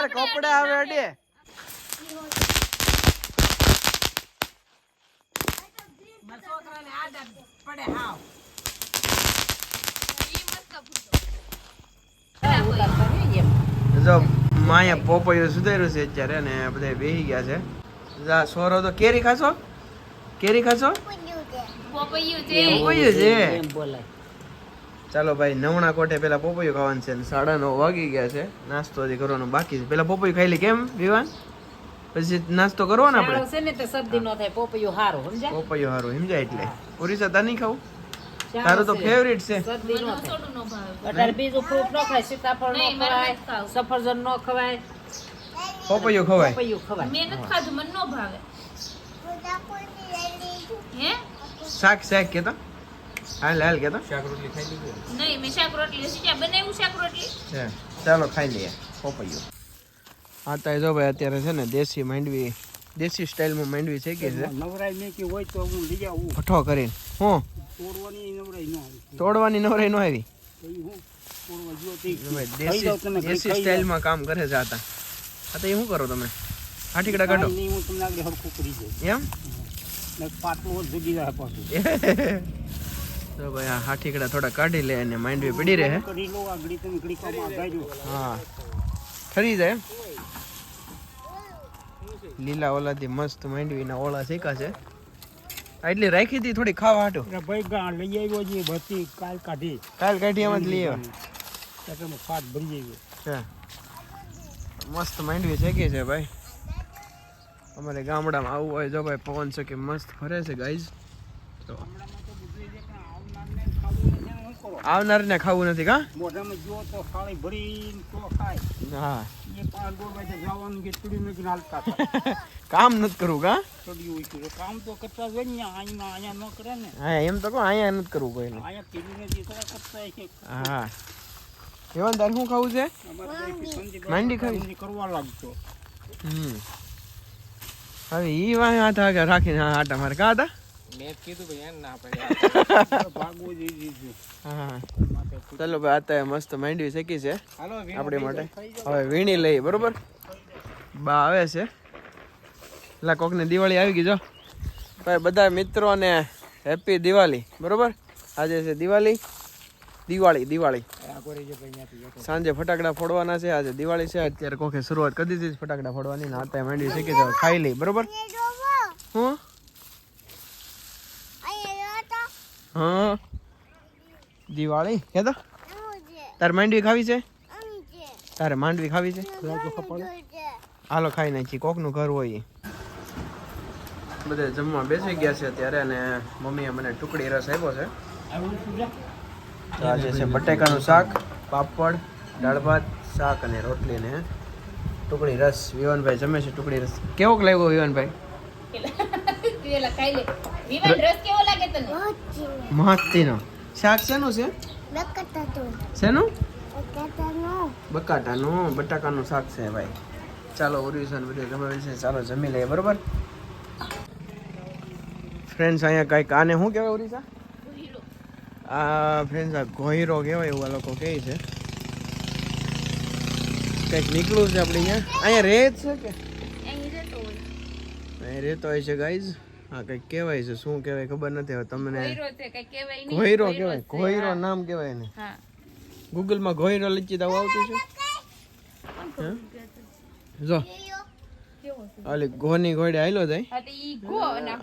यार कपड़ा आवे अडे જો માયા પોપૈયું સુધાર્યું છે અત્યારે ને બધા બેહી ગયા છે જા સોરો તો કેરી ખાશો પોપૈયું છે પોપૈયું છે ચાલો ભાઈ નવણા કોઠે પેલા પોપૈયું ખાવાનું છે ને 9:30 વાગી ગયા છે નાસ્તો હજી કરવાનો બાકી છે પેલા પોપૈયું ખાઈ લે કેમ વિવાન પછી નાસ્તો કરવો ને આપણે છે ને તો શરદી નો થાય પોપૈયું હારું સમજ્યા પોપૈયું હારું સમજાય એટલે ઓરિસા તા નહીં ખાવું તારું તો ફેવરિટ છે શરદી નો થાય થોડું નો ભાવે અત્યારે બીજું ફ્રૂટ નો ખાય સીતાફળ નો નહીં, મારે ખવાય નથી ખાવું. સફરજન નો ખવાય પોપૈયું ખવાય પોપૈયું ખવાય મેં નથી ખાધું મને નો ભાવે હે શાક કેતો હાલ કેતો નહીં મેં શાક રોટલી હજી બનાવ્યું શાક રોટલી છે ચાલો ખાઈ લઈએ પોપૈયું આ તો જો ભાઈ અત્યારે છે ને દેશી માંડવી દેશી સ્ટાઇલમાં માંડવી છે કે છે નવરાઈ મેં કે હોય તો હું લઈ આવું ભઠ્ઠો કરીને હું તોડવાની નવરાઈ ન આવી તોડવાની નવરાઈ ન આવી તો ઈ હું તોડવા ગયો તે ભાઈ દેશી સ્ટાઇલમાં કામ કરે છે આ તો એ શું કરો તમે હાટીકડા કાઢો નહીં હું તમને આગળ હરખું કરી દઉં એમ ને પાટલો જગી જાય પાછું તો ભાઈ આ હાટીકડા થોડા કાઢી લે અને માંડવી પડી રહે કરી લો આગળ તમે ઘડી કામ આગાજો હા ઠરી જાય લીલા ઓલાથી મસ્ત માંડવીના ઓળા શેકા છે એટલી રાખી હતી થોડી ખાવા હાટું અરે ભાઈ ગા લઈ આવ્યો છે ભરતી કાલ કાઢી કાલ કાઢી એમ જ લઈ તમે ફાટ ભરી આવ્યો છે મસ્ત માંડવી શેકી છે ભાઈ અમારે ગામડામાં આવું હોય જો ભાઈ પવન છે કે મસ્ત ફરે છે ગાઈઝ તો આવનારને ખાવું નથી કા મોઢામાં જો તો સાળી ભરીને તો ખાય હા એ પાંચ ગોળ વાગે જવાનું કે ચૂડી મેં હાલતા કામ નથી કરવું કા ચડ્યું હોય છે કામ તો કરતા જ હોય ને અહીંયા ન કરે ને હા એમ તો કહો અહીંયા નથી કરવું કોઈને અહીંયા પીલીને જે થોડા કરતા છે હા એવન તારે શું ખાવું છે માંડી ખાવી કરવા લાગતો હવે ઈ વાય હાથ આગળ રાખીને આટા મારે કા હતા મેં કીધું ભાઈ એમ ના પડે ભાગવું જઈ દીધું હા ચાલો ભાઈ આતા મસ્ત માંડવી શેકી છે હાલો આપણી માટે હવે વીણી લઈએ બરોબર બા આવે છે એટલે કોકની દિવાળી આવી ગઈ જો ભાઈ બધા મિત્રોને હેપી દિવાળી બરોબર આજે છે દિવાળી સાંજે ફટાકડા ફોડવાના છે આજે દિવાળી છે અત્યારે કોકે શરૂઆત કરી દીધી ફટાકડા ફોડવાની ને આતા માંડવી શેકી છે ખાઈ લઈ બરોબર હું હા દિવાળી કે તો તારે માંડવી ખાવી છે તારે માંડવી ખાવી છે હાલો ખાઈ નાખી કોકનું ઘર હોય બધે જમવા બેસી ગયા છે અત્યારે અને મમ્મીએ મને ટુકડી રસ આપ્યો છે તો આજે છે બટેકાનું શાક પાપડ દાળ ભાત શાક અને રોટલી ને ટુકડી રસ વિવાનભાઈ જમે છે ટુકડી રસ કેવોક લાગ્યો વિવાનભાઈ પેલા ખાઈ લે વિવાન રસ કેવો લાગે તને મસ્તીનો શાક શેનું છે શેનું બટાકાનું શાક છે ભાઈ ચાલો ઓરિજિનલ બધું જમાવેલ છે ચાલો જમી લઈએ બરોબર ફ્રેન્ડ્સ અહીંયા કંઈક આને શું કહેવાય ઓરિસા આ ફ્રેન્ડ્સ આ ઘોઈરો કહેવાય એવું આ લોકો કહે છે કંઈક નીકળું છે આપણે અહીંયા રેત છે કે અહીં રેતો હોય છે ગાઈઝ હા કંઈક કહેવાય છે શું કહેવાય ખબર નથી હવે તમને ઘોઈરો કહેવાય ઘોઈરો નામ કહેવાય ને ગૂગલમાં ઘોઈરો લખી તો આવતું છે જો ઓલી ઘોની ઘોડે આયલો જાય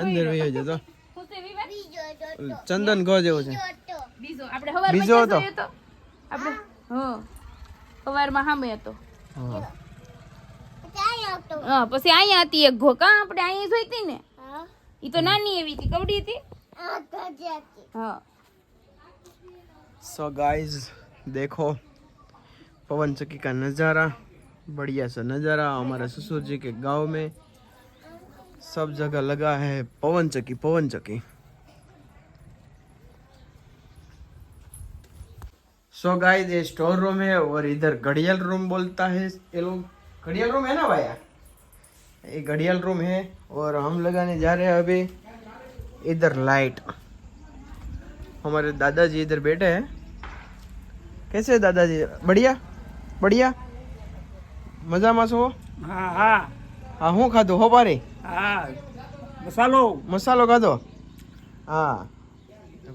અંદર વયો જતો ચંદન ઘો જેવું છે બીજો હતો આપણે સવારમાં સામે હતો હા પછી અહીંયા હતી એક ઘો કા આપણે અહીંયા જોઈ હતી ને ઈ તો નાની એવી હતી કવડી હતી हाँ सो गाइस देखो पवन चक्की का नज़ारा बढ़िया सा नज़ारा हमारे ससुर जी के गांव में सब जगह लगा है पवन चक्की सो गाइस ये स्टोर रूम है और इधर घड़ियाल रूम बोलता है ये लोग घड़ियाल रूम है ना भैया ये घड़ियाल रूम है और हम लगाने जा रहे हैं अभी इधर लाइट हमारे दादाजी इधर बैठे हैं कैसे दादाजी बढ़िया बढ़िया મજામાં છો? હા હા હા શું ખાધું હોપારે? હા મસાલો મસાલો ખાધો? હા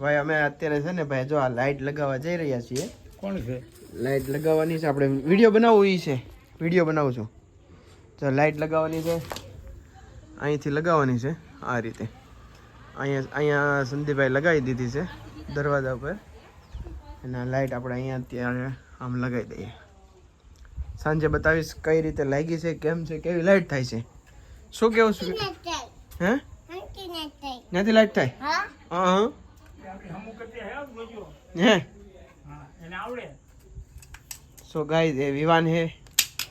ભાઈ અમે અત્યારે છે ને ભાઈ જો આ લાઈટ લગાવવા જઈ રહ્યા છીએ. કોણ છે? લાઈટ લગાવવાની છે, આપણે વિડીયો બનાવવું ઈ છે, વિડીયો બનાવું છું. તો લાઈટ લગાવવાની છે, અહીંથી લગાવવાની છે આ રીતે. અહીંયા સંદીપભાઈ લગાવી દીધી છે દરવાજા ઉપર, અને આ લાઈટ આપણે અહીંયા અત્યારે આમ લગાવી દઈએ. સાંજે બતાવીશ કઈ રીતે લાગી છે, કેમ છે, કેવી લાઈટ થાય છે. શું કેવું છું? હે ત્યાંથી લાઈટ થાય? હા હે सो गाइस ये विवान है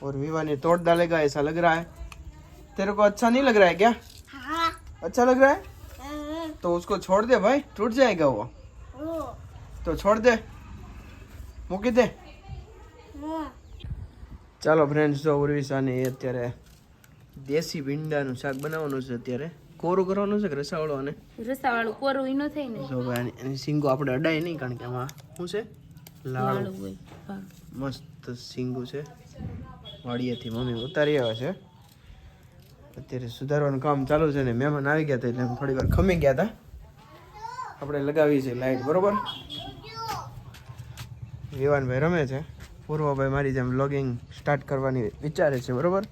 और विवान ने तोड़ डालेगा, ऐसा लग रहा है। तेरे को अच्छा नहीं लग रहा है क्या? हाँ। अच्छा लग रहा है? तो उसको छोड़ दे भाई, टूट जाएगा वो। तो छोड़ दे, મૂકી દે. ચાલો ફ્રેન્ડ્સ, જો ઉર્વિશાને અત્યારે દેશી ભીંડાનું શાક બનાવવાનું છે. અત્યારે કોરું કરવાનું છે કે રસાવાળું? રસાવાળું કોરું ઈ ન થાય ને. જો ભાઈ એની સિંગો આપણે અડાય નહીં, કારણ કે આમાં શું છે, લાડુ હોય. હા. મસ્ત સિંગુ છે, વાડીએથી મમ્મી ઉતારી આવે છે. અત્યારે સુધારવાનું કામ ચાલુ છે ને મહેમાન આવી ગયા હતા એટલે થોડી વાર ખમી ગયા હતા. આપણે લગાવી છે લાઈટ, બરોબર. વિવાનભાઈ રમે છે, પૂર્વભાઈ મારી જેમ વ્લોગિંગ સ્ટાર્ટ કરવાની વિચારે છે, બરોબર.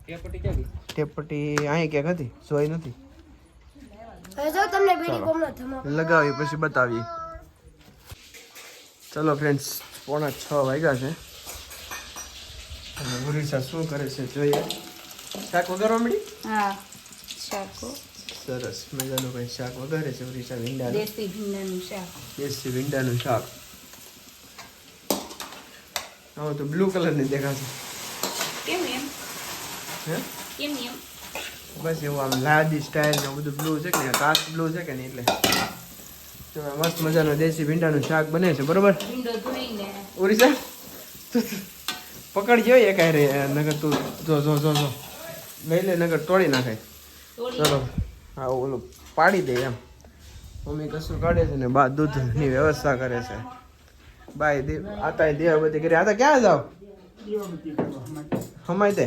ટેપ પટ્ટી અહીં ક્યાંક હતી, જોઈ નથી. લગાવી પછી બતાવી. ચલો ફ્રેન્ડ્સ, 5:45 વાગ્યા છે અને ઉર્વિશા શું કરે છે જોઈએ. શાક વઘારવા મળી? હા, શાકો સરસ મજાનું ભાઈ શાક વઘારે છે ઉર્વિશા. ભીંડાનું, દેશી ભીંડાનું શાક. દેશી ભીંડાનું શાક. હવે તો બ્લુ કલરની દેખાશે. કેમ એમ? હે કેમ એમ? બસ એવું આમ લાદી સ્ટાઇલ ને બધું બ્લુ છે કે કાચ બ્લુ છે કે નહીં એટલે. તો મસ્ત મજાનું દેશી ભીંડાનું શાક બને છે, બરોબર. ભીંડો ધોઈને ઉર્વિશા પકડજો એક રે, નગર તું જો જો જો જો લઈ લે, નગર તોડી નાખે. ચલો હા, ઓલું પાડી દે એમ. મમ્મી કશું કાઢે છે ને બા દૂધની વ્યવસ્થા કરે છે. બાય દે આતા દેવા બધી કરી. આતા ક્યાં જાવ? હમાય તે.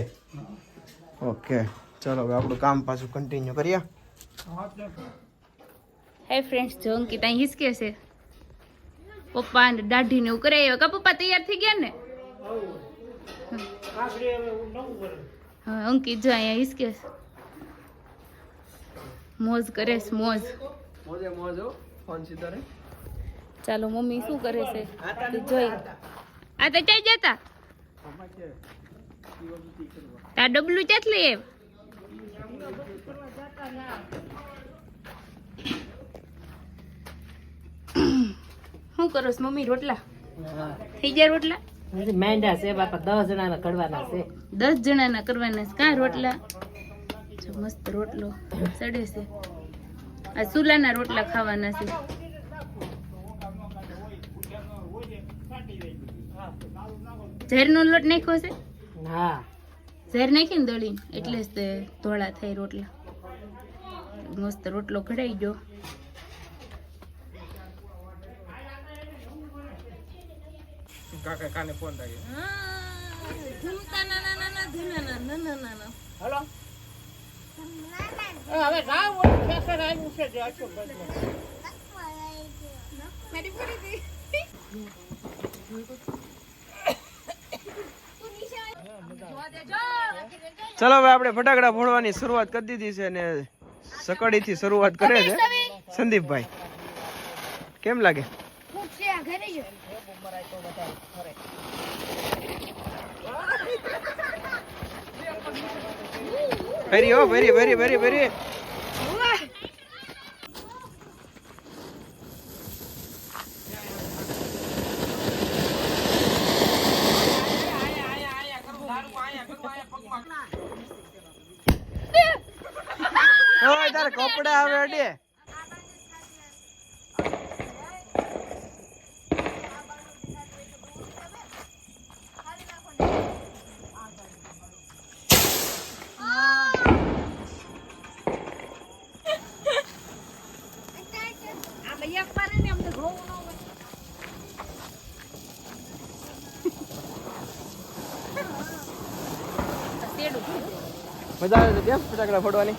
ઓકે ચલો હવે આપણું કામ પાછું કન્ટિન્યુ કરીએ. હે ફ્રેન્ડ્સ, જો અંકિત અહીં હિસકે છે. પપ્પા ને દાઢી ને એવું કરાવ્યો કા? પપ્પા તૈયાર થઈ ગયા ને? હા, અંકિત જો અહીંયા હિસકે છે, મોજ કરે છે, મોજ. મોજે મોજો ફોન સીધા રે. ચાલો મમ્મી શું કરે છે તે જોઈ. આ તો ક્યાં જતા? તાર ડબલું ક્યાંથી લઈ આવ્યા? શું કરો છો મમ્મી? રોટલા થઈ ગયા? રોટલા માંડ્યા છે બાપા, 10 જણાના કરવાના છે. 10 જણાના કરવાના છે કા રોટલા? જો મસ્ત રોટલો ચડે છે. આ સુલાના રોટલા ખાવાના છે. ઝેરનો લોટ નાખ્યો છે? હા, ઝેર નાખીને દળીને, એટલે જ તે ધોળા થાય રોટલા. મસ્ત રોટલો ઘડાઈ ગયો. કાકા કાને ફોન થાય. હલો. હવે રાવ ઓલું ફેસર આવ્યું છે જે આખો બદલો. ચલો હવે આપણે ફટાકડા ફોડવાની શરૂઆત કરી દીધી છે ને સકડીથી શરૂઆત કરે છે સંદીપભાઈ. કેમ લાગે? ફેરી હો, ફેરી ફેરી ફેરી ફેરી. ઓય તારે કપડા આવે અડે. મજા આવે છે કેમ ફટાકડા ફોડવાની?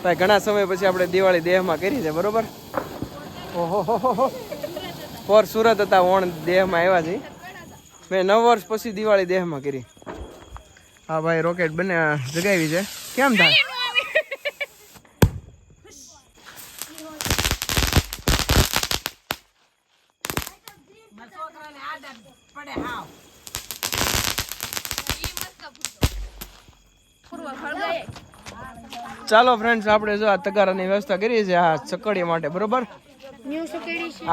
ભાઈ ઘણા સમય પછી આપણે દિવાળી દેહમાં કરી છે બરોબર. ઓહો હો હો ફોર સુરત હતા ઓણ દેહમાં આવ્યા છે. મેં 9 વર્ષ પછી દિવાળી દેહમાં કરી. હા ભાઈ રોકેટ બને જગાવી છે. કેમ થાય? ચાલો ફ્રેન્ડ્સ આપણે જો આ તગારાની વ્યવસ્થા કરી છે આ સકડી માટે બરોબર.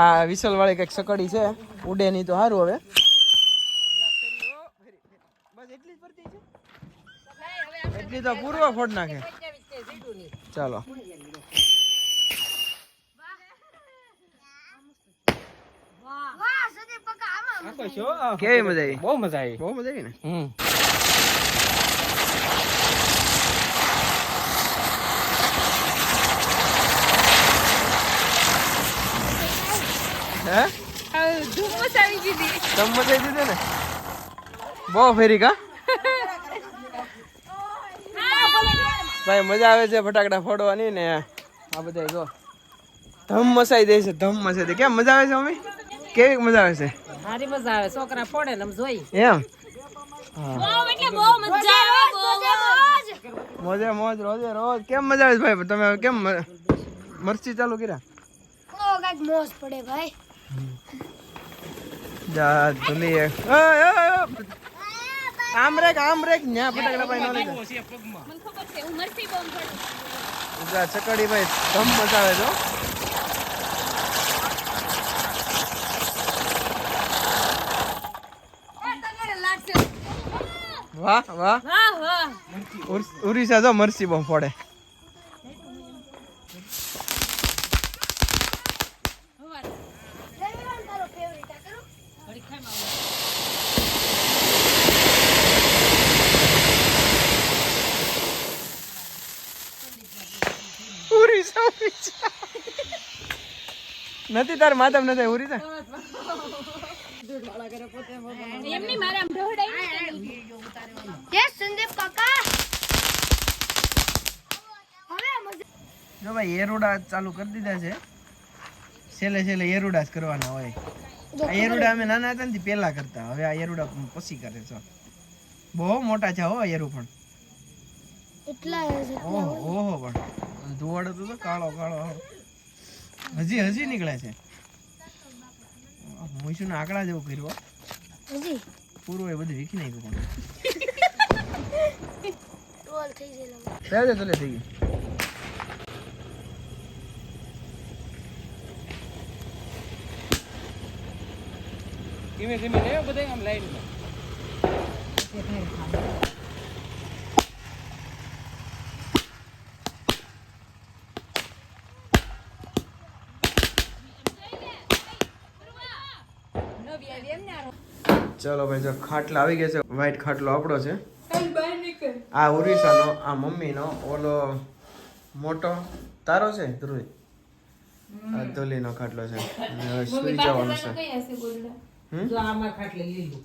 આ વિસલ વાળી કઈક સકડી છે ઉડે નહીં તો સારું. હવે એટલી તો પૂર્વ ફોડ નાખે. ચાલો કેવી મજા આવી? બહુ મજા આવી. બહુ મજા આવી ને. હે ધૂમ મચાવી દીધી. તમ મચાવી દીધી ને બહુ ફેરી કા ભાઈ મજા આવે છે ફટાકડા ફોડવાની ને આ બધા જો ધમ મચાઈ દે છે. ધમ મચાઈ દે. કેમ મજા આવે છે મમ્મી? કેવી મજા આવે છે? સારી મજા આવે છોકરા ફોડે ને જોઈ એમ બહુ મજા આવે. મોજે મોજ રોજે રોજ. કેમ મજા આવે છે ભાઈ? તમે કેમ મરચી ચાલુ કર્યા? મોજ પડે ભાઈ. જા ધુલી આમ રેક ન્યા ફટાકડા ભાઈ નો લીધા. મને ખબર છે હું મરસી બોમ્બ ફોડું. જા ચકડી ભાઈ ધમ મચાવે છો. વાહ વાહ વાહ વાહ. ઉડીસા જો મરસી બોમ્બ ફોડે. નથી તાર માતમ નથી ઉડીસા. એમની મારે આમ ઢોળાઈ યસ સંદીપ કાકા. હવે જો ભાઈ એરુડા ચાલુ કરી દીધા છે. છેલ્લે એરુડા જ કરવાના હોય. આ એરુડા અમે નાના હતા ને પેલા કરતા. હવે આ એરુડા પછી કરે છે. બહુ મોટા છે હો એરુ પણ. એટલા ઓહો પણ ધુવાડો તો કાળો હજી નીકળે છે. મોઈશું ના આંકડા જેવું કર્યું હજી પૂરું એ બધું વીખી નાખ્યું પણ રોલ થઈ ગયેલો. ચલે થઈ ગઈ. ધીમે ધીમે લેવો બધા આમ લાઈનમાં. ચલો ભાઈ જો ખાટલા આવી ગયા છે. વ્હાઈટ ખાટલો આપણો છે. આ ઓરિસાનો, આ મમ્મીનો, ઓલો મોટો તારો છે ધ્રુવી. આ ધોલીનો ખાટલો છે. હવે સુઈ જવાનું છે. જો આમાં ખાટલે લીલું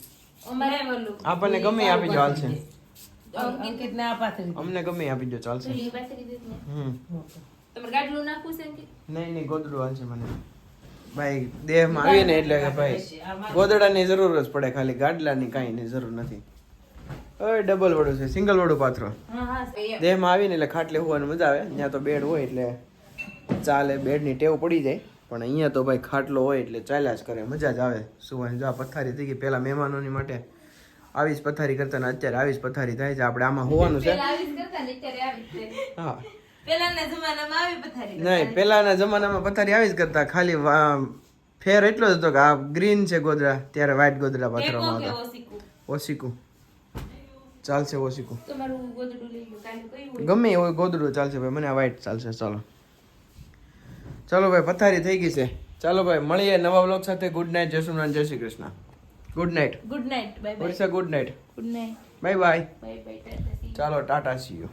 આપણને ગમે એ આપી દો ચાલશે. અંકિત ને આ પાથરી અમને ગમે એ આપી દો ચાલશે. નહીં ગોદડું હાલશે મને. ભાઈ દેહમાં આવીને એટલે કે ભાઈ ગોદડાની જરૂર જ પડે, ખાલી ગાડલાની કાંઈ જરૂર નથી. ઓય ડબલ વડું છે, સિંગલ વડું પાથરો. દેહમાં આવીને એટલે ખાટલે હોવાની મજા આવે. ત્યાં તો બેડ હોય એટલે ચાલે, બેડની ટેવ પડી જાય. પણ અહીંયા તો ભાઈ ખાટલો હોય એટલે ચાલ્યા જ કરે, મજા જ આવે સુવાની. જો આ પથારી થઈ ગઈ. પહેલા મહેમાનોની માટે આવી જ પથારી કરતા ને અત્યારે આવી જ પથારી થાય છે. આપણે આમાં હોવાનું છે. હા નહીં, પેલાના જમાનામાં પથારી આવી જ કરતા. ખાલી ફેર એટલો જ હતો કે આ ગ્રીન છે ગોદડા, ત્યારે વ્હાઈટ ગોદડા પાથરવામાં આવતા. ઓશિકું ચાલશે, ઓશિકું ગમે એવું ગોદડું ચાલશે ભાઈ, મને આ વ્હાઈટ ચાલશે. ચાલો ભાઈ પથારી થઈ ગઈ છે. ચાલો ભાઈ મળીએ નવા વ્લોગ સાથે. ગુડ નાઇટ, જય સોમનાથ, જય Shri Krishna. Good night. Good night. Bye bye. Good night. Good night. Bye bye. Bye bye. ચાલો ટાટા સી યુ.